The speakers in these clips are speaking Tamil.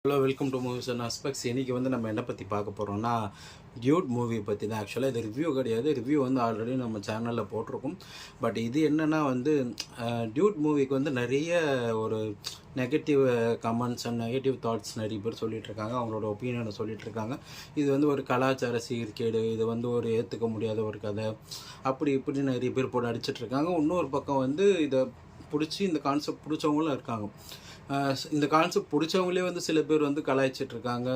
Hello, welcome to movies and aspects. இன்றைக்கி வந்து நம்ம என்ன பற்றி பார்க்க போகிறோம்னா, டியூட் மூவி பற்றி தான். ஆக்சுவலாக இது ரிவ்யூ கிடையாது. ரிவ்யூ வந்து ஆல்ரெடி நம்ம சேனலில் போட்டிருக்கோம். பட் இது என்னென்னா வந்து டியூட் மூவிக்கு வந்து நிறைய ஒரு negative comments and negative thoughts நிறைய பேர் சொல்லிகிட்ருக்காங்க. அவங்களோட ஒப்பீனியனை சொல்லிகிட்ருக்காங்க. இது வந்து ஒரு கலாச்சார சீர்கேடு, இது வந்து ஒரு ஏற்றுக்க முடியாத ஒரு கதை, அப்படி இப்படி நிறைய பேர் போட்டு அடிச்சிட்ருக்காங்க. இன்னொரு பக்கம் வந்து இதை பிடிச்சி இந்த கான்செப்ட் பிடிச்சவங்களும் இருக்காங்க. இந்த கான்செப்ட் பிடிச்சவங்களே வந்து சில பேர் வந்து கலாய்ச்சிட்ருக்காங்க,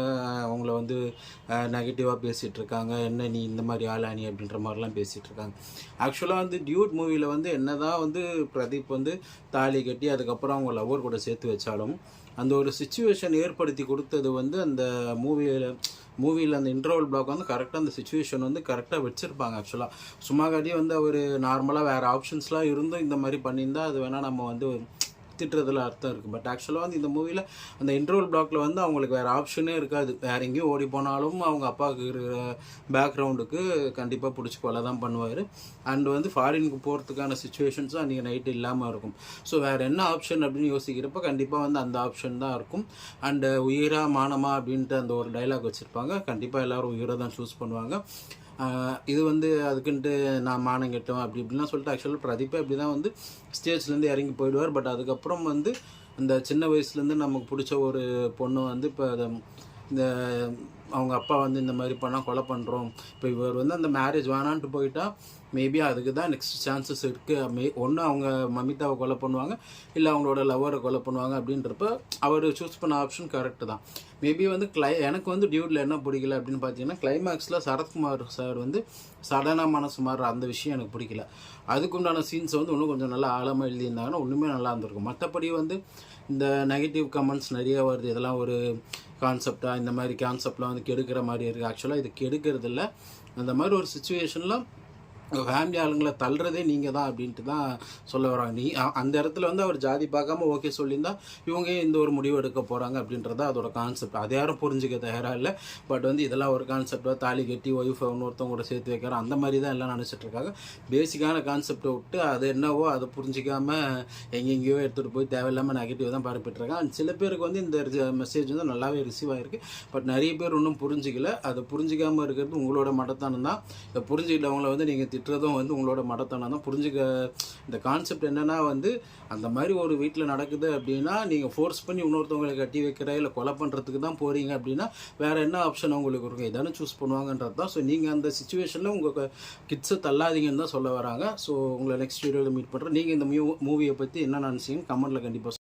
அவங்கள வந்து நெகட்டிவாக பேசிகிட்ருக்காங்க. என்ன நீ இந்த மாதிரி ஆளானி அப்படின்ற மாதிரிலாம் பேசிகிட்ருக்காங்க. ஆக்சுவலாக வந்து டியூட் மூவியில் வந்து என்ன தான் வந்து பிரதீப் வந்து தாலி கட்டி அதுக்கப்புறம் அவங்க லவ்வர் கூட சேர்த்து வச்சாலும் அந்த ஒரு சுச்சுவேஷன் ஏற்படுத்தி கொடுத்தது வந்து அந்த மூவியில் அந்த இன்டர்வல் பிளாக் வந்து கரெக்டாக அந்த சுச்சுவேஷன் வந்து கரெக்டாக வச்சுருப்பாங்க. ஆக்சுவலாக சும்மா காட்டியே வந்து அவர் நார்மலாக வேறு ஆப்ஷன்ஸ்லாம் இருந்தும் இந்த மாதிரி பண்ணியிருந்தால் அது வேணால் நம்ம வந்து திட்டுறதுல அர்த்தம் இருக்குது. பட் ஆக்சுவலாக வந்து இந்த மூவியில் அந்த இன்டர்வல் பிளாக்ல வந்து அவங்களுக்கு வேறு ஆப்ஷனே இருக்காது. வேறு எங்கேயும் ஓடி போனாலும் அவங்க அப்பாவுக்கு இருக்கிற பேக்ரவுண்டுக்கு கண்டிப்பாக பிடிச்சி கொலை தான் பண்ணுவார். அண்ட் வந்து ஃபாரினுக்கு போகிறதுக்கான சுச்சுவேஷன்ஸும் அன்றைக்கி நைட்டு இல்லாமல் இருக்கும். ஸோ வேறு என்ன ஆப்ஷன் அப்படின்னு யோசிக்கிறப்ப கண்டிப்பாக வந்து அந்த ஆப்ஷன் தான் இருக்கும். அண்டு உயிரா மானமா அப்படின்ட்டு அந்த ஒரு டைலாக் வச்சுருப்பாங்க. கண்டிப்பாக எல்லோரும் உயிரை தான் சூஸ் பண்ணுவாங்க. இது வந்து அதுக்குன்ட்டு நான் மானம் கெட்டவன் அப்படி இப்படிலாம் சொல்லிட்டு ஆக்சுவலாக பிரதீப்பே அப்படி தான் வந்து ஸ்டேஜ்லேருந்து இறங்கி போயிடுவார். பட் அதுக்கப்புறம் வந்து அந்த சின்ன வயசுலேருந்து நமக்கு பிடிச்ச ஒரு பொண்ணு வந்து இப்போ இந்த அவங்க அப்பா வந்து இந்த மாதிரி பண்ணால் கொலை பண்ணுறோம், இப்போ இவர் வந்து அந்த மேரேஜ் வேணான்ட்டு போயிட்டா மேபி அதுக்கு தான் நெக்ஸ்ட் சான்சஸ் இருக்குது. ஒன்று அவங்க மமிதாவை கொலை பண்ணுவாங்க, இல்லை அவங்களோட லவ்வரை கொலை பண்ணுவாங்க. அப்படின்றப்ப அவர் சூஸ் பண்ண ஆப்ஷன் கரெக்டு தான். மேபி வந்து எனக்கு வந்து டியூட்டில் என்ன பிடிக்கல அப்படின்னு பார்த்தீங்கன்னா, கிளைமேக்ஸில் சரத்குமார் சார் வந்து சடனாக மனசு மாறுற அந்த விஷயம் எனக்கு பிடிக்கல. அதுக்குண்டான சீன்ஸை வந்து இன்னும் கொஞ்சம் நல்லா ஆழமாக எழுதியிருந்தாங்கன்னா இன்னுமே நல்லா இருந்திருக்கும். மற்றபடி வந்து இந்த நெகட்டிவ் கமெண்ட்ஸ் நிறைய வருது, இதெல்லாம் ஒரு கான்செப்டாக, இந்த மாதிரி கான்செப்ட்லாம் வந்து கெடுக்கிற மாதிரி இருக்குது. ஆக்சுவலாக இது கெடுக்கிறது இல்லை. அந்த மாதிரி ஒரு சுச்சுவேஷனில் ஃபேமிலி ஆளுங்களை தள்ளுறதே நீங்கள் தான் அப்படின்ட்டு தான் சொல்ல வராங்க. அந்த இடத்துல வந்து அவர் ஜாதி பார்க்காம ஓகே சொல்லியிருந்தா இவங்க இந்த ஒரு முடிவு எடுக்க போகிறாங்க அப்படின்றத அதோட கான்செப்ட். அதை யாரும் புரிஞ்சுக்க தயாராக இல்லை. பட் வந்து இதெல்லாம் ஒரு கான்செப்டாக தாலி கட்டி ஒய்ஃபை இன்னொருத்தவங்க கூட சேர்த்து வைக்கிறோம் அந்த மாதிரி தான் எல்லாம் நினச்சிட்ருக்காங்க. பேசிக்கான கான்செப்டை விட்டு அது என்னவோ அதை புரிஞ்சிக்காமல் எங்கெங்கேயோ எடுத்துகிட்டு போய் தேவையில்லாமல் நெகட்டிவ் தான் பரப்பிட்டுருக்காங்க. அண்ட் சில பேருக்கு வந்து இந்த மெசேஜ் வந்து நல்லாவே ரிசீவ் ஆகிருக்கு. பட் நிறைய பேர் இன்னும் புரிஞ்சிக்கல. அதை புரிஞ்சிக்காமல் இருக்கிறது உங்களோட மடத்தனம் தான். இதை புரிஞ்சுக்கிட்டவங்கள வந்து நீங்கள் திட்டுறதும் வந்து உங்களோட மடத்தனம் தான். புரிஞ்சுக்க இந்த கான்செப்ட் என்னென்னா வந்து அந்த மாதிரி ஒரு வீட்டில் நடக்குது அப்படின்னா நீங்கள் ஃபோர்ஸ் பண்ணி இன்னொருத்தவங்களை கட்டி வைக்கிற இல்லை கொலை பண்ணுறதுக்கு தான் போகிறீங்க அப்படின்னா வேறு என்ன ஆப்ஷன் உங்களுக்கு இருக்கும்? இதானே சூஸ் பண்ணுவாங்கன்றது தான். ஸோ நீங்கள் அந்த சுச்சுவேஷனில் உங்கள் கிட்ஸை தள்ளாதீங்கன்னு தான் சொல்ல வராங்க. ஸோ உங்களை நெக்ஸ்ட் வீடியோவில் மீட் பண்ணுறேன். நீங்கள் இந்த மூவியை பற்றி என்ன நினச்சிங்கன்னு கமெண்ட்டில் கண்டிப்பாக